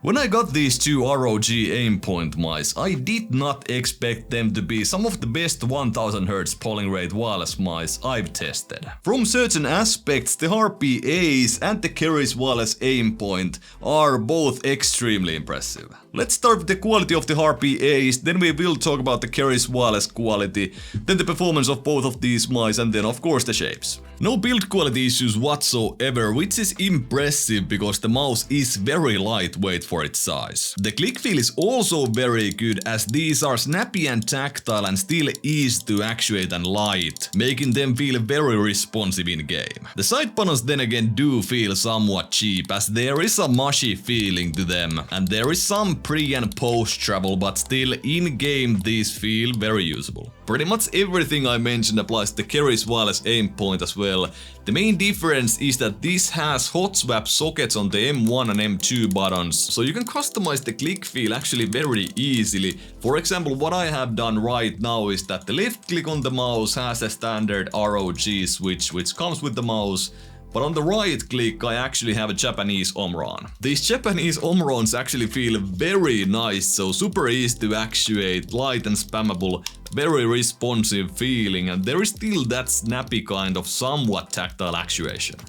When I got these two ROG AimPoint mice, I did not expect them to be some of the best 1000Hz polling rate wireless mice I've tested. From certain aspects, the Harpe Ace and the Keris wireless AimPoint are both extremely impressive. Let's start with the quality of the Harpe Ace, then we will talk about the Keris wireless quality, then the performance of both of these mice, and then of course the shapes. No build quality issues whatsoever, which is impressive because the mouse is very lightweight for its size. The click feel is also very good as these are snappy and tactile and still easy to actuate and light, making them feel very responsive in game. The side panels then again do feel somewhat cheap as there is a mushy feeling to them and there is some pre and post travel, but still in game these feel very usable. Pretty much everything I mentioned applies to the Keris wireless AimPoint as well. The main difference is that this has hot swap sockets on the M1 and M2 buttons, so you can customize the click feel actually very easily. For example, what I have done right now is that the left click on the mouse has a standard ROG switch which comes with the mouse. But on the right click I actually have a Japanese Omron. These Japanese Omrons actually feel very nice, so super easy to actuate, light and spammable, very responsive feeling, and there is still that snappy kind of somewhat tactile actuation.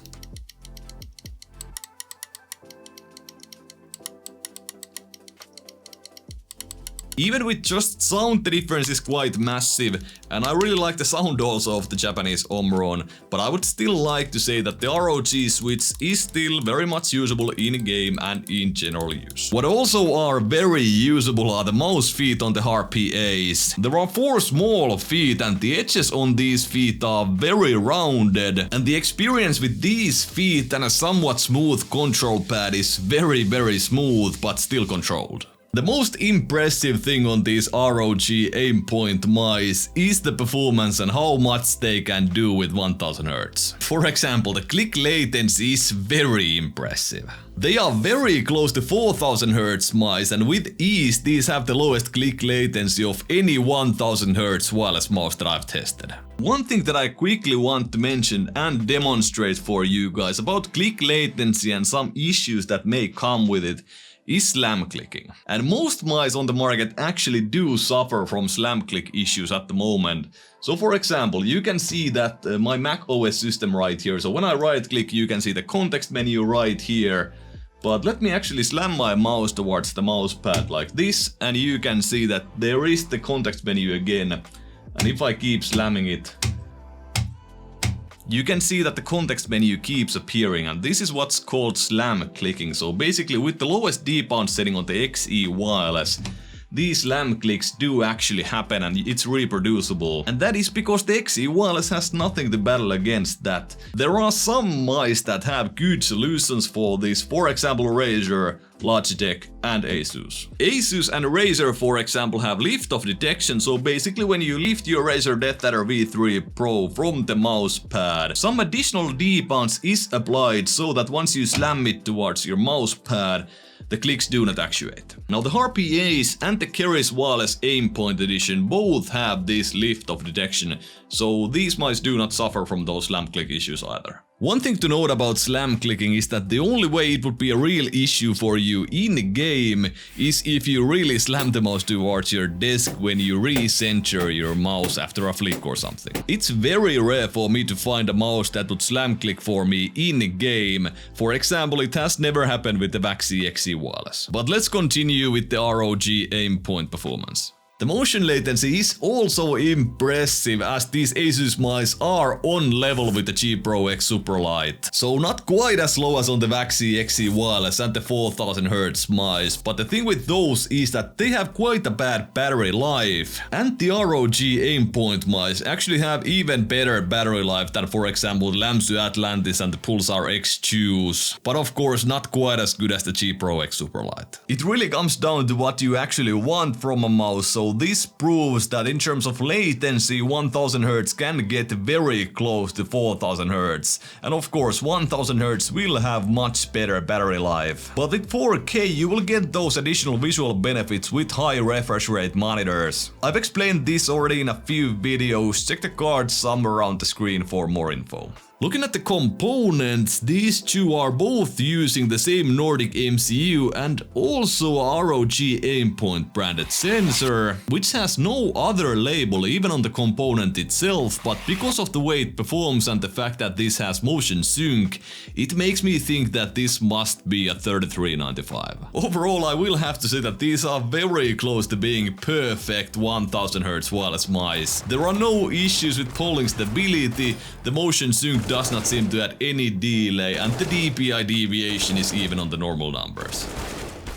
Even with just sound, the difference is quite massive, and I really like the sound also of the Japanese Omron, but I would still like to say that the ROG switch is still very much usable in game and in general use. What also are very usable are the mouse feet on the Harpe Ace. There are 4 small feet and the edges on these feet are very rounded, and the experience with these feet and a somewhat smooth control pad is very smooth but still controlled. The most impressive thing on these ROG AimPoint mice is the performance and how much they can do with 1000Hz. For example, the click latency is very impressive. They are very close to 4000Hz mice, and with ease these have the lowest click latency of any 1000Hz wireless mouse that I've tested. One thing that I quickly want to mention and demonstrate for you guys about click latency and some issues that may come with it is slam clicking. And most mice on the market actually do suffer from slam click issues at the moment. So for example, you can see that my Mac OS system right here. So when I right click, you can see the context menu right here. But let me actually slam my mouse towards the mouse pad like this, and you can see that there is the context menu again. And if I keep slamming it, you can see that the context menu keeps appearing, and this is what's called slam clicking. So basically with the lowest debound setting on the XE wireless, these slam clicks do actually happen and it's reproducible. And that is because the XE wireless has nothing to battle against that. There are some mice that have good solutions for this, for example Razer, Logitech and ASUS. ASUS and Razer for example have lift-off detection, so basically when you lift your Razer DeathAdder V3 Pro from the mouse pad, some additional debounce is applied so that once you slam it towards your mouse pad, the clicks do not actuate. Now the Harpe Ace and the Keris wireless AimPoint edition both have this lift-off detection, so these mice do not suffer from those slam click issues either. One thing to note about slam clicking is that the only way it would be a real issue for you in game is if you really slam the mouse towards your desk when you recenter your mouse after a flick or something. It's very rare for me to find a mouse that would slam click for me in game. For example, it has never happened with the Vaxi XE wireless. But let's continue with the ROG AimPoint performance. The motion latency is also impressive as these ASUS mice are on level with the G Pro X Superlight. So not quite as low as on the Vaxi XE wireless and the 4000Hz mice, but the thing with those is that they have quite a bad battery life. And the ROG AimPoint mice actually have even better battery life than for example the Lamsu Atlantis and the Pulsar X2s, but of course not quite as good as the G Pro X Superlight. It really comes down to what you actually want from a mouse, so this proves that in terms of latency 1000Hz can get very close to 4000Hz, and of course 1000Hz will have much better battery life. But with 4K you will get those additional visual benefits with high refresh rate monitors. I've explained this already in a few videos, check the cards somewhere around the screen for more info. Looking at the components, these two are both using the same Nordic MCU and also a ROG AimPoint branded sensor, which has no other label even on the component itself, but because of the way it performs and the fact that this has motion sync, it makes me think that this must be a 3395. Overall, I will have to say that these are very close to being perfect 1000 Hz wireless mice. There are no issues with polling stability, the motion sync does not seem to add any delay, and the DPI deviation is even on the normal numbers.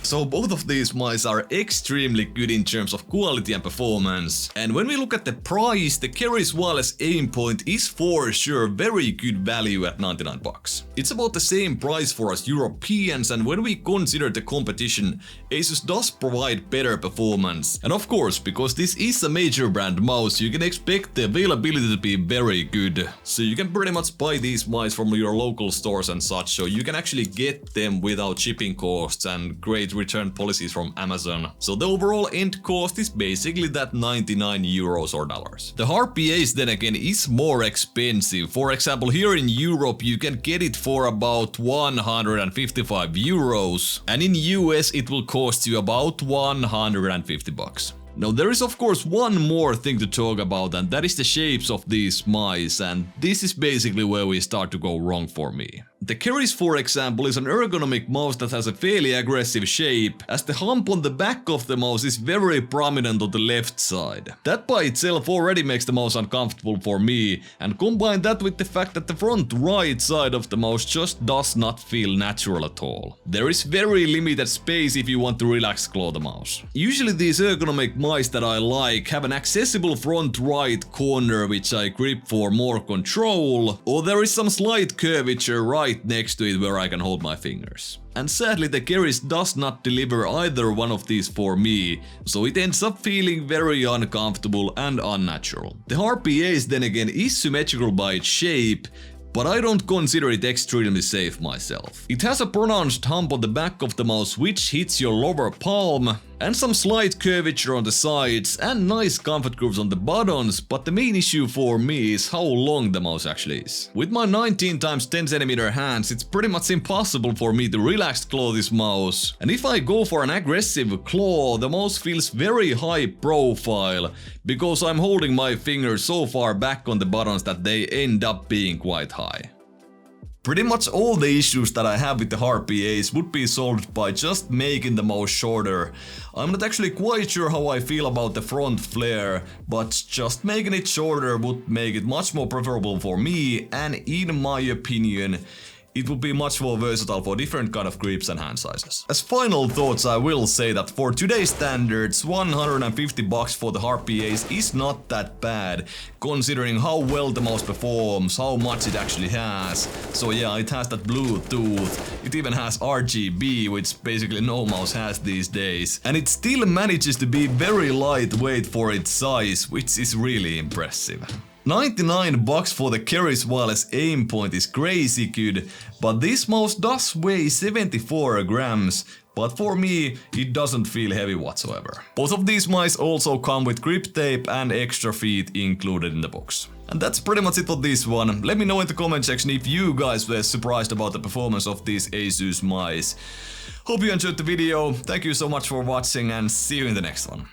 So both of these mice are extremely good in terms of quality and performance. And when we look at the price, the Keris wireless AimPoint is for sure very good value at 99 bucks. It's about the same price for us Europeans, and when we consider the competition, ASUS does provide better performance. And of course, because this is a major brand mouse, you can expect the availability to be very good. So you can pretty much buy these mice from your local stores and such, so you can actually get them without shipping costs and great return policies from Amazon. So the overall end cost is basically that 99 euros or dollars. The Harpe Ace then again is more expensive. For example, here in Europe you can get it for about 155 euros, and in US it will cost you about 150 bucks. Now there is of course one more thing to talk about, and that is the shapes of these mice, and this is basically where we start to go wrong for me. The Keris, for example, is an ergonomic mouse that has a fairly aggressive shape, as the hump on the back of the mouse is very prominent on the left side. That by itself already makes the mouse uncomfortable for me, and combine that with the fact that the front right side of the mouse just does not feel natural at all. There is very limited space if you want to relax claw the mouse. Usually these ergonomic mice that I like have an accessible front right corner which I grip for more control, or there is some slight curvature right next to it where I can hold my fingers. And sadly the Keris does not deliver either one of these for me, so it ends up feeling very uncomfortable and unnatural. The Harpe Ace then again is symmetrical by its shape, but I don't consider it extremely safe myself. It has a pronounced hump on the back of the mouse which hits your lower palm, and some slight curvature on the sides and nice comfort grooves on the buttons, but the main issue for me is how long the mouse actually is. With my 19x10cm hands, it's pretty much impossible for me to relax claw this mouse, and if I go for an aggressive claw, the mouse feels very high profile, because I'm holding my fingers so far back on the buttons that they end up being quite high. Pretty much all the issues that I have with the Harpe Ace would be solved by just making the mouse shorter. I'm not actually quite sure how I feel about the front flare, but just making it shorter would make it much more preferable for me, and in my opinion, it would be much more versatile for different kind of grips and hand sizes. As final thoughts, I will say that for today's standards, 150 bucks for the Harpe Ace is not that bad, considering how well the mouse performs, how much it actually has. So yeah, it has that Bluetooth, it even has RGB, which basically no mouse has these days, and it still manages to be very lightweight for its size, which is really impressive. 99 bucks for the Keris wireless AimPoint is crazy good, but this mouse does weigh 74 grams, but for me it doesn't feel heavy whatsoever. Both of these mice also come with grip tape and extra feet included in the box. And that's pretty much it for this one. Let me know in the comment section if you guys were surprised about the performance of these ASUS mice. Hope you enjoyed the video, thank you so much for watching, and see you in the next one.